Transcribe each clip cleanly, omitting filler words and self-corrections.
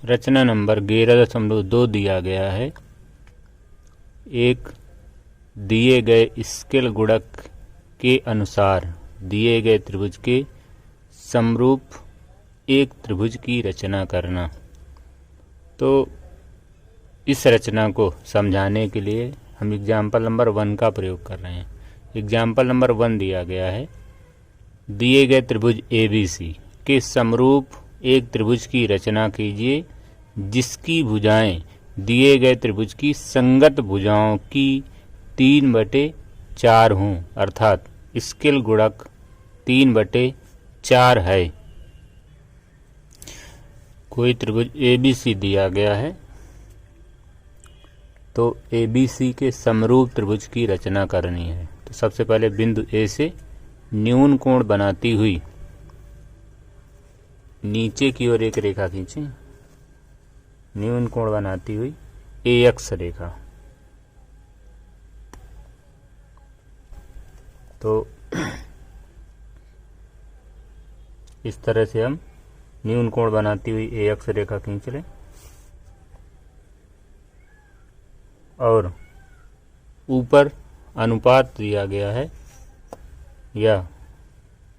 रचना number 11.2 दिया गया है। एक दिए गए स्केल गुणक के अनुसार दिए गए त्रिभुज के समरूप एक त्रिभुज की रचना करना। तो इस रचना को समझाने के लिए हम एग्जाम्पल नंबर 1 का प्रयोग कर रहे हैं। एग्जाम्पल नंबर 1 दिया गया है, दिए गए त्रिभुज ABC के समरूप एक त्रिभुज की रचना कीजिए जिसकी भुजाएं दिए गए त्रिभुज की संगत भुजाओं की 3/4 हों, अर्थात स्केल गुणक 3/4 है। कोई त्रिभुज ABC दिया गया है, तो ABC के समरूप त्रिभुज की रचना करनी है। तो सबसे पहले बिंदु A से न्यून कोण बनाती हुई नीचे की ओर एक रेखा खींचें। न्यून कोण बनाती हुई AX रेखा। तो इस तरह से हम न्यून कोण बनाती हुई AX रेखा खींच लें और ऊपर अनुपात दिया गया है या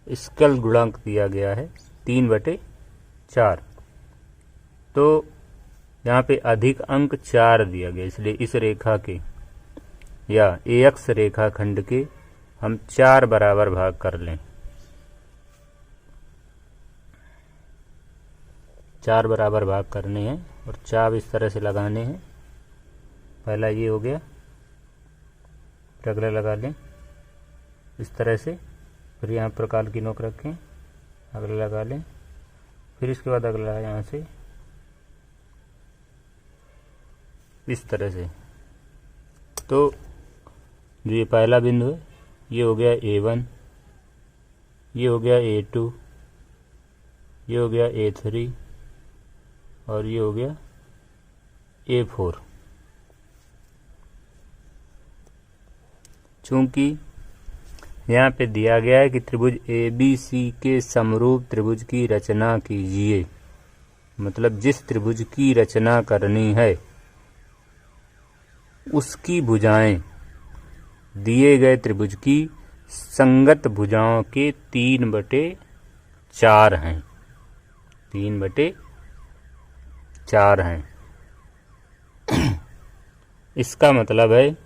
स्केल गुणांक दिया गया है 3/4। तो यहाँ पे अधिक अंक 4 दिया गया, इसलिए इस रेखा के या AX रेखा खंड के हम 4 बराबर भाग कर लें। 4 बराबर भाग करने हैं और चाप इस तरह से लगाने हैं। पहला ये हो गया, फिर अगला लगा लें इस तरह से, फिर यहाँ प्रकार की नोक रखें, अगला लगा लें, फिर इसके बाद अगला यहाँ से इस तरह से। तो जो ये पहला बिंदु है ये हो गया A1, ये हो गया A2, ये हो गया A3 और ये हो गया A4। चूंकि यहाँ पे दिया गया है कि त्रिभुज ABC के समरूप त्रिभुज की रचना कीजिए, मतलब जिस त्रिभुज की रचना करनी है उसकी भुजाएं दिए गए त्रिभुज की संगत भुजाओं के 3/4 हैं। 3/4 हैं। इसका मतलब है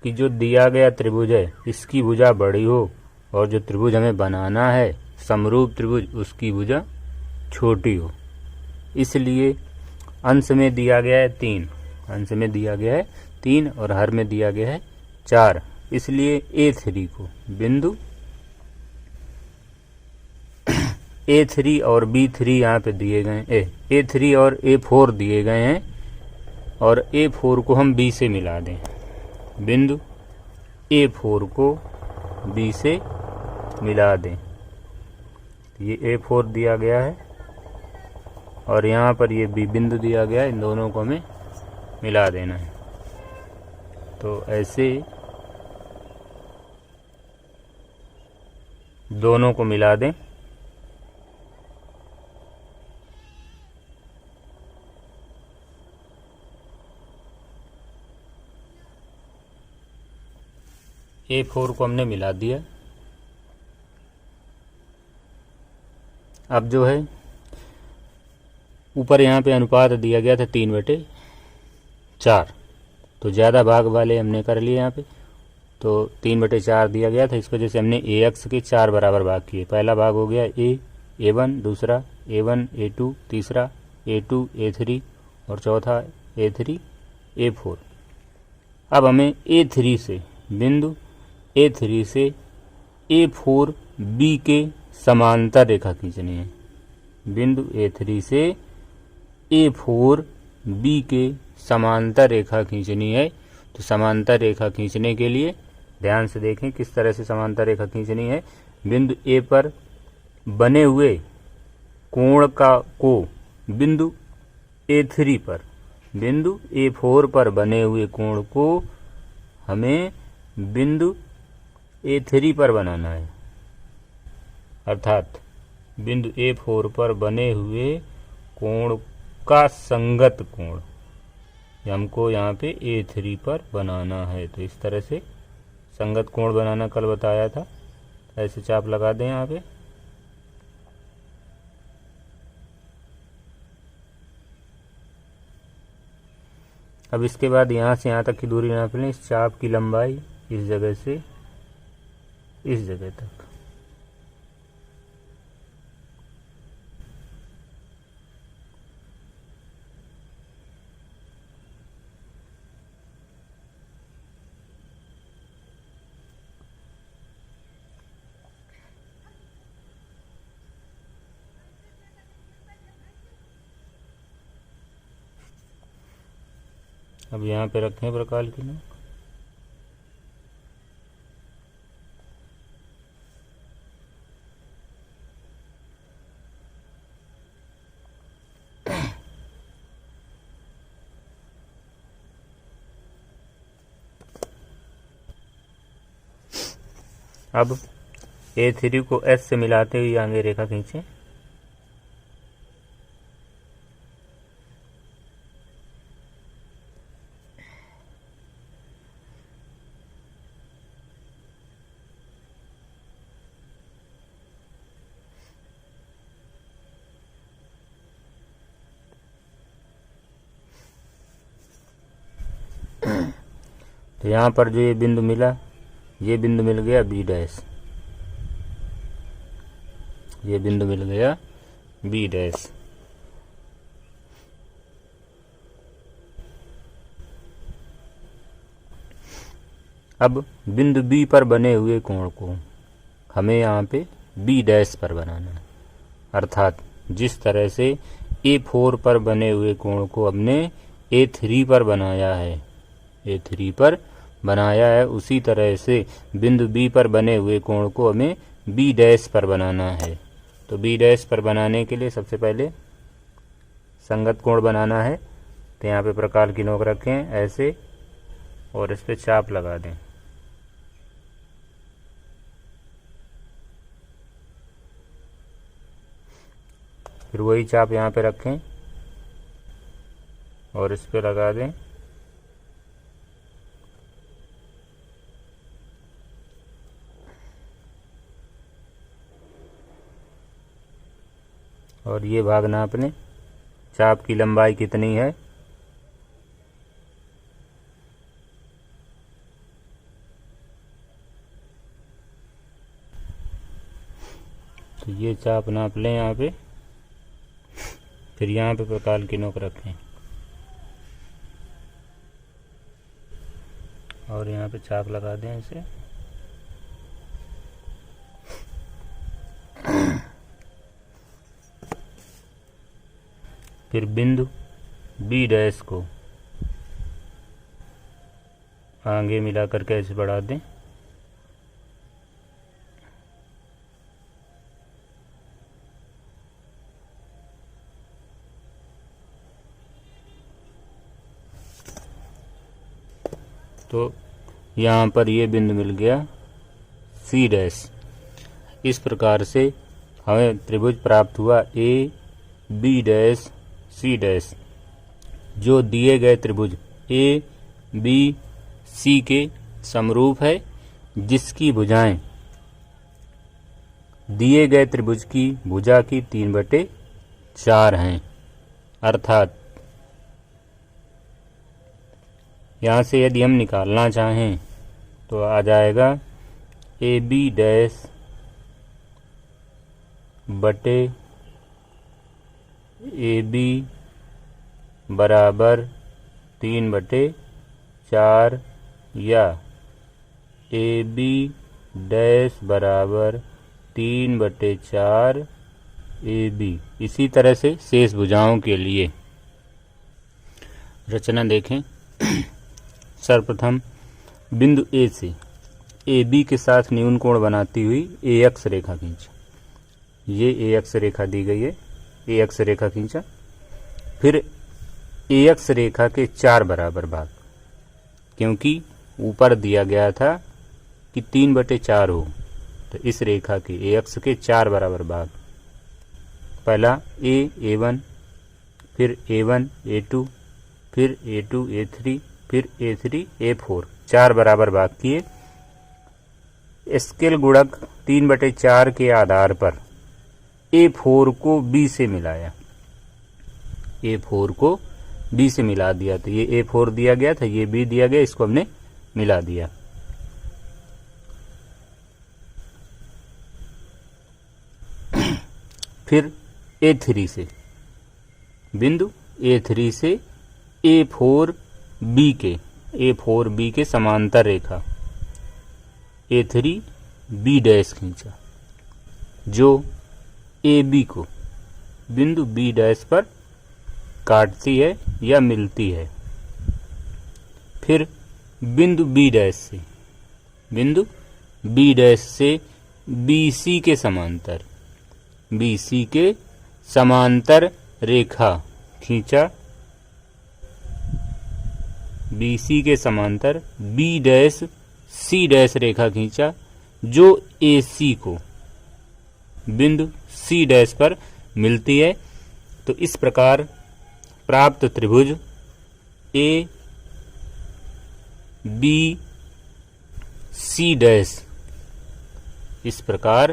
कि जो दिया गया त्रिभुज है इसकी भुजा बड़ी हो और जो त्रिभुज हमें बनाना है समरूप त्रिभुज उसकी भुजा छोटी हो। इसलिए अंश में दिया गया है 3, अंश में दिया गया है 3 और हर में दिया गया है 4। इसलिए A3 को बिंदु A3 और B3 यहाँ पे दिए गए हैं, A3 और A4 दिए गए हैं और A4 को हम B से मिला दें। बिंदु A4 को B से मिला दें। ये A4 दिया गया है और यहाँ पर ये B बिंदु दिया गया है, इन दोनों को हमें मिला देना है। तो ऐसे दोनों को मिला दें। A4 को हमने मिला दिया। अब जो है ऊपर यहाँ पे अनुपात दिया गया था 3/4, तो ज़्यादा भाग वाले हमने कर लिए यहाँ पे। तो 3/4 दिया गया था, इस वजह से हमने AX के 4 बराबर भाग किए। पहला भाग हो गया A1, दूसरा A1 A2, तीसरा A2 A3 और चौथा A3 A4। अब हमें A3 से बिंदु A3 से A4 B के समांतर रेखा खींचनी है। बिंदु A3 से A4 B के समांतर रेखा खींचनी है। तो समांतर रेखा खींचने के लिए ध्यान से देखें किस तरह से समांतर रेखा खींचनी है। बिंदु A पर बने हुए कोण को बिंदु A3 पर, बिंदु A4 पर बने हुए कोण को हमें बिंदु A3 पर बनाना है, अर्थात बिंदु A4 पर बने हुए कोण का संगत कोण हमको यहाँ पे A3 पर बनाना है। तो इस तरह से संगत कोण बनाना कल बताया था, ऐसे चाप लगा दें यहाँ पे। अब इसके बाद यहाँ से यहाँ तक की दूरी नाप लें। इस चाप की लंबाई इस जगह से इस जगह तक। अब यहाँ पे रखें प्रकाल की नोक। अब A3 को S से मिलाते हुए आगे रेखा खींचें। तो यहाँ पर जो ये बिंदु मिला, ये बिंदु मिल गया B डैश, ये बिंदु मिल गया B डैश। अब बिंदु B पर बने हुए कोण को हमें यहाँ पे B डैश पर बनाना है, अर्थात जिस तरह से A4 पर बने हुए कोण को हमने A3 पर बनाया है, A3 पर बनाया है, उसी तरह से बिंदु B पर बने हुए कोण को हमें B डैश पर बनाना है। तो B डैश पर बनाने के लिए सबसे पहले संगत कोण बनाना है। तो यहाँ पे प्रकाल की नोक रखें ऐसे और इस पे चाप लगा दें। फिर वही चाप यहाँ पे रखें और इस पे लगा दें। और ये भाग नाप लें, चाप की लंबाई कितनी है। तो ये चाप नाप लें यहाँ पे। फिर यहाँ पे प्रकाल की नोक रखें और यहाँ पे चाप लगा दें इसे। फिर बिंदु B डैश को आगे मिलाकर के ऐसे बढ़ा दें। तो यहाँ पर ये बिंदु मिल गया C डैश। इस प्रकार से हमें त्रिभुज प्राप्त हुआ AB डैश C डैश, जो दिए गए त्रिभुज ABC के समरूप है, जिसकी भुजाएं दिए गए त्रिभुज की भुजा की 3/4 हैं। अर्थात यहाँ से यदि हम निकालना चाहें तो आ जाएगा AB डैश बटे AB बराबर 3/4 या AB डैश बराबर 3/4 AB। इसी तरह से शेष भुजाओं के लिए रचना देखें। सर्वप्रथम बिंदु A से AB के साथ न्यून कोण बनाती हुई AX रेखा खींचा। ये AX रेखा दी गई है, AX रेखा खींचा। फिर AX रेखा के 4 बराबर भाग, क्योंकि ऊपर दिया गया था कि 3/4 हो, तो इस रेखा के AX के 4 बराबर भाग। पहला A A1, फिर A1 A2 फिर A2 A3 फिर A3 A4 4 बराबर भाग किए। स्केल गुणक 3/4 के आधार पर A4 को B से मिलाया, A4 को B से मिला दिया। तो ये A4 दिया गया था, ये B दिया गया, इसको हमने मिला दिया। फिर A3 से बिंदु A3 से A4B के समांतर रेखा A3B डैश खींचा, जो AB को बिंदु B डैश पर काटती है या मिलती है। फिर बिंदु B डैश से BC के समांतर रेखा खींचा, BC के समांतर B डैश C डैश रेखा खींचा, जो AC को बिंदु C डैश पर मिलती है। तो इस प्रकार प्राप्त त्रिभुज ABC डैश, इस प्रकार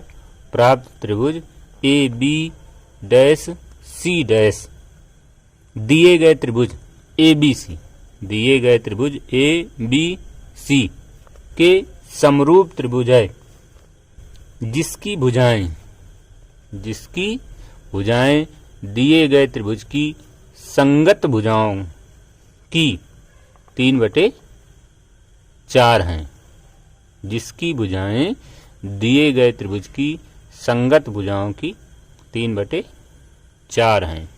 प्राप्त त्रिभुज AB डैश C डैश दिए गए त्रिभुज ABC के समरूप त्रिभुज है, जिसकी भुजाएं दिए गए त्रिभुज की संगत भुजाओं की 3/4 हैं, जिसकी भुजाएं दिए गए त्रिभुज की संगत भुजाओं की 3/4 हैं।